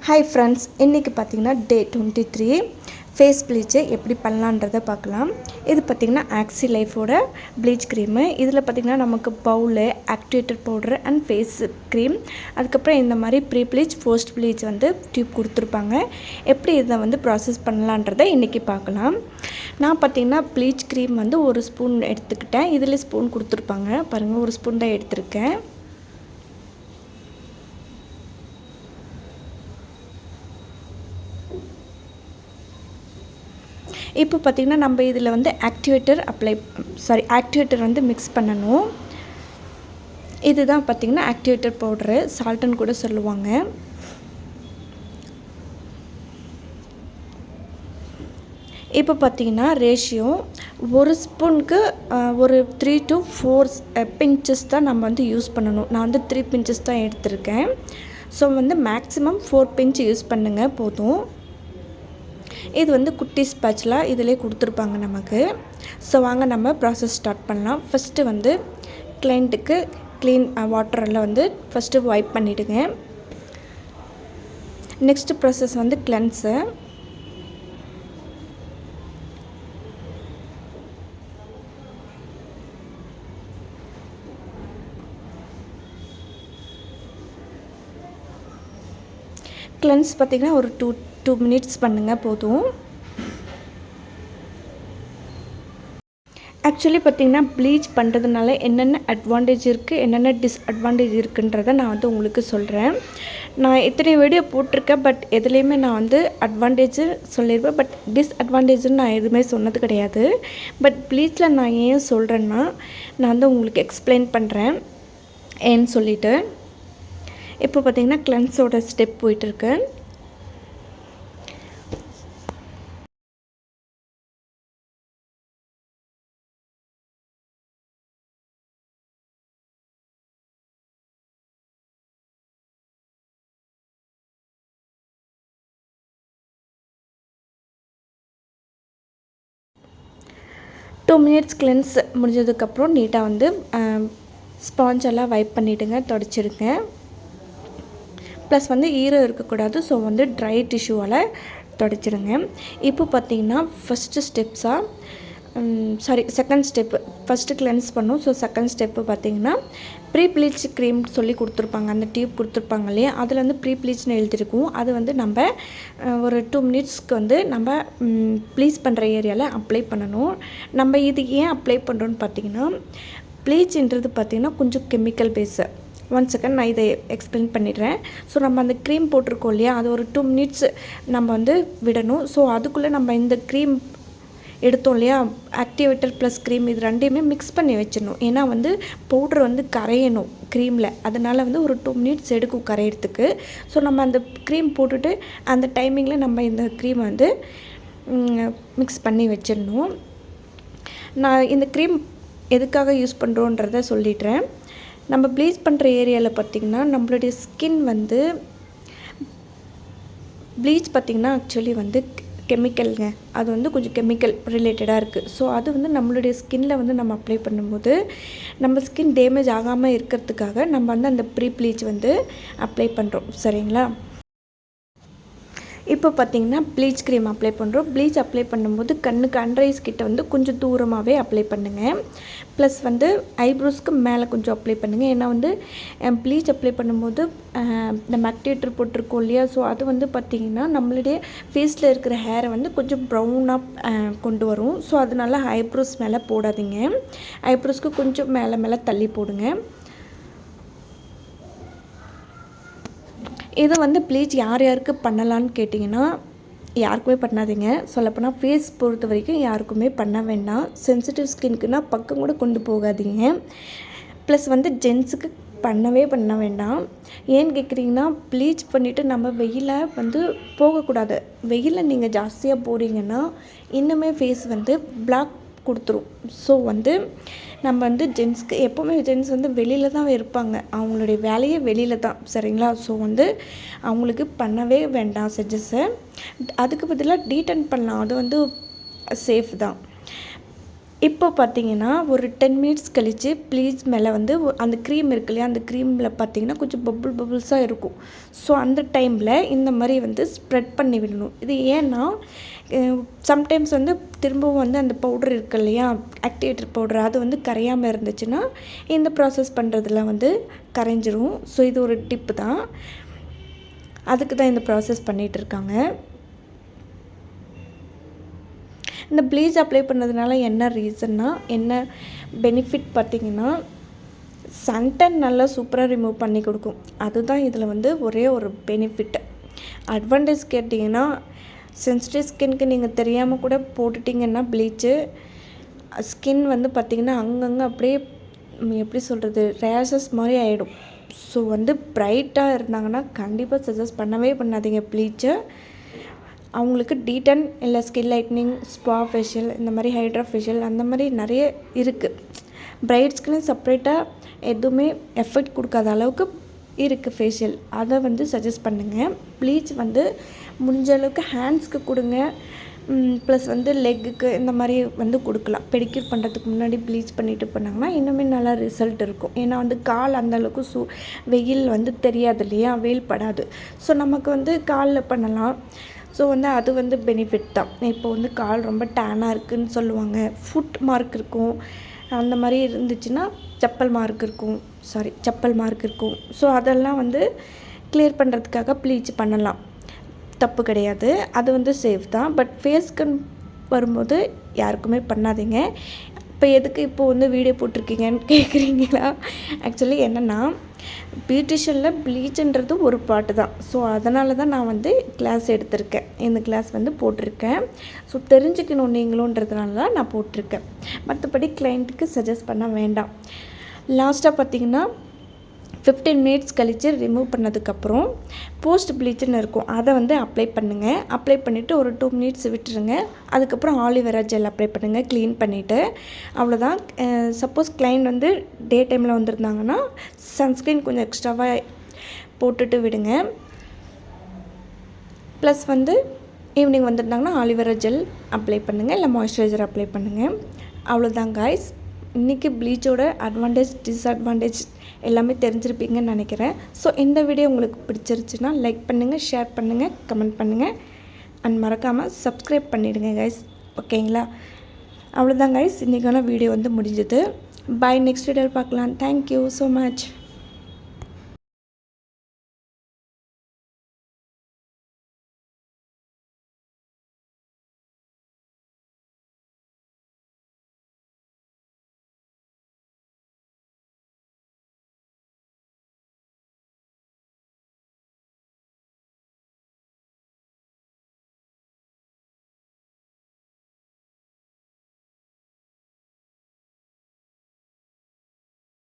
Hi friends, இன்றைக்கி பார்த்திங்கன்னா டே 23 face ப்ளீச்சை எப்படி பண்ணலான்றதை பார்க்கலாம். இது பார்த்திங்கன்னா ஆக்ஸி லைஃபோட ப்ளீச் க்ரீமு. இதில் பார்த்திங்கன்னா நமக்கு bowl, activator powder and face cream, அதுக்கப்புறம் இந்த மாதிரி pre bleach, post bleach tube கொடுத்துருப்பாங்க. எப்படி இதை ப்ராசஸ் பண்ணலான்றதை இன்றைக்கி பார்க்கலாம். நான் பார்த்திங்கன்னா ப்ளீச் க்ரீம் ஒரு ஸ்பூன் எடுத்துக்கிட்டேன். இதில் ஸ்பூன் கொடுத்துருப்பாங்க பாருங்கள், ஒரு ஸ்பூன் தான் எடுத்திருக்கேன். இப்போ பார்த்திங்கன்னா நம்ம இதில் ஆக்டிவேட்டர் மிக்ஸ் பண்ணணும். இதுதான் பார்த்திங்கன்னா ஆக்டிவேட்டர் பவுட்ரு, சால்ட்டுன்னு கூட சொல்லுவாங்க. இப்போ பார்த்திங்கன்னா ரேஷியோ ஒரு ஸ்பூனுக்கு ஒரு 3 to 4 பிஞ்சஸ் தான் நம்ம யூஸ் பண்ணணும். நான் 3 பிஞ்சஸ் தான் எடுத்திருக்கேன். ஸோ மேக்ஸிமம் 4 பிஞ்ச் யூஸ் பண்ணுங்கள் போதும். இது குட்டி ஸ்பேட்சுலா இதிலே கொடுத்துருப்பாங்க நமக்கு. ஸோ வாங்க நம்ம ப்ராசஸ் ஸ்டார்ட் பண்ணலாம். ஃபஸ்ட்டு கிளைண்ட்டுக்கு க்ளீன் வாட்டரில் ஃபஸ்ட்டு வைப் பண்ணிவிடுங்க. Next process cleanse. கிளென்ஸ் பார்த்திங்கன்னா ஒரு 2 மினிட்ஸ் பண்ணுங்கள் போதும். ஆக்சுவலி பார்த்திங்கன்னா ப்ளீச் பண்ணுறதுனால என்னென்ன அட்வான்டேஜ் இருக்குது, என்னென்ன டிஸ்அட்வான்டேஜ் இருக்குன்றதை நான் உங்களுக்கு சொல்கிறேன். நான் இத்தனை வீடியோ போட்டிருக்கேன், பட் எதுலேயுமே நான் அட்வான்டேஜ் சொல்லியிருப்பேன், பட் டிஸ்அட்வான்டேஜ்னு நான் எதுவுமே சொன்னது கிடையாது. பட் ப்ளீச்சில் நான் ஏன் சொல்கிறேன்னா, நான் உங்களுக்கு எக்ஸ்பிளைன் பண்ணுறேன் ஏன்னு சொல்லிவிட்டு. இப்போ பார்த்திங்கன்னா கிளென்ஸோட ஸ்டெப் போயிட்டுருக்கு. டூ மினிட்ஸ் கிளென்ஸ் முடிஞ்சதுக்கப்புறம் நீட்டாக ஸ்பாஞ்செல்லாம் வைப் பண்ணிவிடுங்க, தொடச்சிடுங்க. ப்ளஸ் ஈரம் இருக்கக்கூடாது. ஸோ ட்ரை டிஷ்யூவால் தொடச்சிடுங்க. இப்போ பார்த்திங்கன்னா செகண்ட் ஸ்டெப்பு. ஃபஸ்ட்டு கிளென்ஸ் பண்ணும். ஸோ செகண்ட் ஸ்டெப்பு பார்த்திங்கன்னா ப்ரீ ப்ளீச் க்ரீம் சொல்லி கொடுத்துருப்பாங்க. அந்த டியூப் கொடுத்துருப்பாங்க இல்லையா, அதில் ப்ரீ ப்ளீச்னு எழுதியிருக்கும். அது நம்ம ஒரு 2 மினிட்ஸ்க்கு நம்ம ப்ளீச் பண்ணுற ஏரியாவில் அப்ளை பண்ணணும். நம்ம இது ஏன் அப்ளை பண்ணுறோன்னு பார்த்திங்கன்னா, ப்ளீச்ன்றது பார்த்திங்கன்னா கொஞ்சம் கெமிக்கல் பேஸு. 1 செகண்ட் நான் இதை எக்ஸ்பிளைன் பண்ணிடுறேன். ஸோ நம்ம அந்த க்ரீம் போட்டிருக்கோம் இல்லையா, அது ஒரு 2 மினிட்ஸ் நம்ம விடணும். ஸோ அதுக்குள்ளே நம்ம இந்த க்ரீம் எடுத்தோம் இல்லையா, ஆக்டிவேட்டர் ப்ளஸ் க்ரீம், இது ரெண்டையுமே மிக்ஸ் பண்ணி வச்சிடணும். ஏன்னா பவுட்ரு கரையணும் க்ரீமில். அதனால் ஒரு 2 மினிட்ஸ் எடுக்கும் கரையிறதுக்கு. ஸோ நம்ம அந்த க்ரீம் போட்டுட்டு அந்த டைமிங்கில் நம்ம இந்த க்ரீம் மிக்ஸ் பண்ணி வச்சிடணும். நான் இந்த க்ரீம் எதுக்காக யூஸ் பண்ணுறோன்றதை சொல்லிடுறேன். நம்ம ப்ளீச் பண்ணுற ஏரியாவில் பார்த்திங்கன்னா நம்மளுடைய ஸ்கின் ப்ளீச் பார்த்திங்கன்னா ஆக்சுவலி கெமிக்கலுங்க. அது கொஞ்சம் கெமிக்கல் ரிலேட்டடாக இருக்குது. ஸோ அது நம்மளுடைய ஸ்கின்னில் நம்ம அப்ளை பண்ணும்போது நம்ம ஸ்கின் டேமேஜ் ஆகாமல் இருக்கிறதுக்காக நம்ம அந்த ப்ரீ ப்ளீச் அப்ளை பண்ணுறோம். சரிங்களா? இப்போ பார்த்திங்கன்னா ப்ளீச் க்ரீம் அப்ளை பண்ணுறோம். ப்ளீச் அப்ளை பண்ணும்போது கண்ணுக்கு அண்டர் ஐஸ் கிட்ட கொஞ்சம் தூரமாகவே அப்ளை பண்ணுங்கள். ப்ளஸ் ஐப்ரோஸ்க்கு மேலே கொஞ்சம் அப்ளை பண்ணுங்கள். ஏன்னா ப்ளீச் அப்ளை பண்ணும்போது நம்ம ஆக்டிவேட்டர் போட்டிருக்கோம் இல்லையா, ஸோ அது பார்த்திங்கன்னா நம்மளுடைய ஃபேஸில் இருக்கிற ஹேரை கொஞ்சம் ப்ரௌனாக கொண்டு வரும். ஸோ அதனால ஐப்ரோஸ் மேலே போடாதீங்க. ஐப்ரோஸ்க்கு கொஞ்சம் மேலே தள்ளி போடுங்க. இது ப்ளீச் யார் யாருக்கு பண்ணலான்னு கேட்டிங்கன்னா, யாருக்குமே பண்ணாதீங்க. சொல்லப்போனால் ஃபேஸ் பொறுத்த வரைக்கும் யாருக்குமே பண்ண வேண்டாம். சென்சிட்டிவ் ஸ்கின்க்குனா பக்கம் கூட கொண்டு போகாதீங்க. ப்ளஸ் ஜென்ஸுக்கு பண்ண வேண்டாம். ஏன்னு கேட்குறீங்கன்னா, ப்ளீச் பண்ணிவிட்டு நம்ம வெயிலில் போகக்கூடாது. வெயிலில் நீங்கள் ஜாஸ்தியாக போகிறீங்கன்னா இன்னுமே ஃபேஸ் பிளாக் கொடுத்துரும். ஸோ நம்ம ஜென்ஸ்க்கு எப்போவுமே ஜென்ஸ் வெளியில் தான் இருப்பாங்க. அவங்களுடைய வேலையே வெளியில் தான். சரிங்களா? ஸோ அவங்களுக்கு பண்ணவே வேண்டாம் சஜஸ்ஸை. அதுக்கு பதிலாக டீடன் பண்ணலாம். அது சேஃப் தான். இப்போ பார்த்தீங்கன்னா ஒரு 10 மினிட்ஸ் கழித்து ப்ளீச் மேலே வந்து அந்த க்ரீம் இருக்கு இல்லையா, அந்த க்ரீமில் பார்த்தீங்கன்னா கொஞ்சம் பபுள்ஸாக இருக்கும். ஸோ அந்த டைமில் இந்த மாதிரி வந்து ஸ்ப்ரெட் பண்ணி விடணும். இது ஏன்னா சம்டைம்ஸ் வந்து திரும்பவும் வந்து அந்த பவுடர் இருக்கு இல்லையா, ஆக்டிவேட்டர் பவுடர், அது வந்து கரையாமல் இருந்துச்சுன்னா இந்த ப்ராசஸ் பண்ணுறதுல வந்து கரைஞ்சிரும். ஸோ இது ஒரு டிப்பு தான், அதுக்கு தான் இந்த ப்ராசஸ் பண்ணிகிட்ருக்காங்க. இந்த ப்ளீச் அப்ளை பண்ணதுனால என்ன ரீசன்னா, என்ன பெனிஃபிட் பார்த்திங்கன்னா, சன்டன் நல்லா சூப்பராக ரிமூவ் பண்ணி கொடுக்கும். அதுதான் இதில் வந்து ஒரே ஒரு பெனிஃபிட். அட்வான்டேஜ் கேட்டிங்கன்னா, சென்சிட்டிவ் ஸ்கின்க்கு நீங்கள் தெரியாமல் கூட போட்டுட்டிங்கன்னா ப்ளீச்சு, ஸ்கின் வந்து பார்த்திங்கன்னா அங்கங்கே அப்படியே எப்படி சொல்கிறது, ரேஷஸ் மாதிரி ஆகிடும். ஸோ வந்து ப்ரைட்டாக இருந்தாங்கன்னா கண்டிப்பாக சஜஸ்ட் பண்ணவே பண்ணாதீங்க ப்ளீச்சை. அவங்களுக்கு டீடன் இல்லை ஸ்கின் லைட்னிங், ஸ்பா ஃபேஷியல், இந்த மாதிரி ஹைட்ரா ஃபேஷியல், அந்த மாதிரி நிறைய இருக்குது. பிரைட்ஸ்க்குன்னு செப்ரேட்டாக எதுவுமே எஃபெக்ட் கொடுக்காத அளவுக்கு இருக்குது ஃபேஷியல். அதை வந்து சஜஸ்ட் பண்ணுங்கள். ப்ளீச் வந்து முடிஞ்ச அளவுக்கு ஹேண்ட்ஸ்க்கு கொடுங்க, ப்ளஸ் வந்து லெக்குக்கு இந்த மாதிரி வந்து கொடுக்கலாம். பெடிக்யூர் பண்ணுறதுக்கு முன்னாடி ப்ளீச் பண்ணிவிட்டு பண்ணாங்கன்னா இன்னுமே நல்லா ரிசல்ட் இருக்கும். ஏன்னா வந்து கால் அந்தளவுக்கு வெயில் வந்து தெரியாது இல்லையா, வெயில் படாது. ஸோ நமக்கு வந்து காலில் பண்ணலாம். ஸோ வந்து அது வந்து பெனிஃபிட் தான். இப்போ வந்து கால் ரொம்ப டேனாக இருக்குதுன்னு சொல்லுவாங்க, ஃபுட் மார்க் இருக்கும், அந்த மாதிரி இருந்துச்சுன்னா செப்பல் மார்க் இருக்கும். ஸோ அதெல்லாம் வந்து கிளியர் பண்ணுறதுக்காக ப்ளீச் பண்ணலாம், தப்பு கிடையாது, அது வந்து சேஃப் தான். பட் ஃபேஸ்க்குன்னு வரும்போது யாருக்குமே பண்ணாதீங்க. இப்போ எதுக்கு இப்போ வந்து வீடியோ போட்டிருக்கீங்கன்னு கேட்குறீங்களா? ஆக்சுவலி என்னென்னா, பியூட்டிஷியனில் ப்ளீச்சுன்றது ஒரு பாட்டு தான். ஸோ அதனால தான் நான் வந்து கிளாஸ் எடுத்திருக்கேன், இந்த கிளாஸ் வந்து போட்டிருக்கேன். ஸோ தெரிஞ்சுக்கணும் நீங்களுன்றதுனால தான் நான் போட்டிருக்கேன். மற்றபடி கிளைண்ட்டுக்கு சஜஸ்ட் பண்ண வேண்டாம். லாஸ்ட்டாக பார்த்திங்கன்னா 15 மினிட்ஸ் கழித்து ரிமூவ் பண்ணதுக்கப்புறம் போஸ்ட் ப்ளீச்சுன்னு இருக்கும், அதை வந்து அப்ளை பண்ணுங்கள். அப்ளை பண்ணிவிட்டு ஒரு 2 மினிட்ஸ் விட்டுருங்க. அதுக்கப்புறம் ஆலிவேரா ஜெல் அப்ளை பண்ணுங்கள் க்ளீன் பண்ணிவிட்டு. அவ்வளோதான். சப்போஸ் கிளைண்ட் வந்து டே டைமில் வந்திருந்தாங்கன்னா சன்ஸ்க்ரீன் கொஞ்சம் எக்ஸ்ட்ராவாக போட்டுட்டு விடுங்க. ப்ளஸ் வந்து ஈவினிங் வந்திருந்தாங்கன்னா ஆலிவேரா ஜெல் அப்ளை பண்ணுங்கள், இல்லை மாய்ஸ்சரைசர் அப்ளை பண்ணுங்கள். அவ்வளோதான் காய்ஸ். இன்றைக்கி ப்ளீச்சோட அட்வான்டேஜ், டிஸ்அட்வான்டேஜ் எல்லாமே தெரிஞ்சிருப்பீங்கன்னு நினைக்கிறேன். ஸோ இந்த வீடியோ உங்களுக்கு பிடிச்சிருச்சுன்னா லைக் பண்ணுங்கள், ஷேர் பண்ணுங்கள், கமெண்ட் பண்ணுங்கள், அண்ட் மறக்காமல் சப்ஸ்கிரைப் பண்ணிவிடுங்க கைஸ். ஓகேங்களா? அவ்வளோதான் கைஸ், இன்றைக்கான வீடியோ வந்து முடிஞ்சது. பாய், நெக்ஸ்ட் வீடியோவில் பார்க்கலாம். Thank you so much.